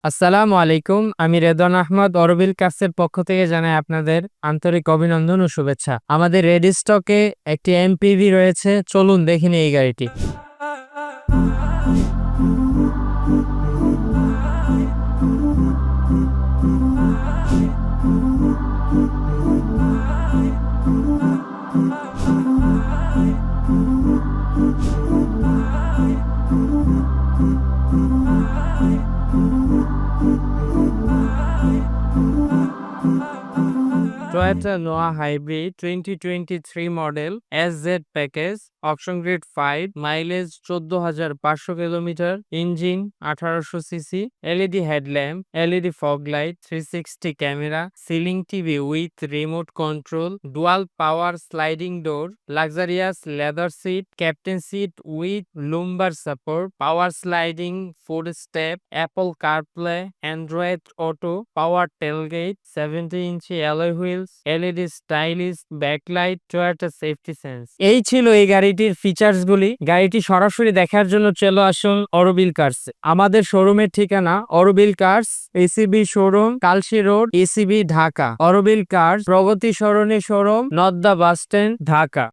আসসালামু আলাইকুম। আমি রেদওয়ান আহমদ অরবিল কার্সের পক্ষ থেকে জানাই আপনাদের আন্তরিক অভিনন্দন ও শুভেচ্ছা। আমাদের রেডি স্টকে একটি এমপিভি রয়েছে, চলুন দেখে নিই এই গাড়িটি। Toyota Noah Hybrid 2023 model SZ package, option grade 5, mileage 14,500 kilometre, engine 1800 CC, LED headlamp, LED fog light, 360 camera, ceiling TV with remote control, dual power sliding door, luxurious leather seat, captain seat with lumbar support, power sliding foot step, Apple CarPlay, Android Auto, power tailgate, 70 inch alloy wheels, LED stylish backlight, Toyota safety sense. এই ছিল এই গাড়িটির features গুলি। গাড়িটি সরাসরি দেখার জন্য চলে আসুন অরবিল কার্স। আমাদের শোরুমের ঠিকানা Orbil cars, ACB showroom, Kalshi road, ACB Dhaka. Orbil cars, Pragati Sarani showroom, Nadda bus stand, Dhaka.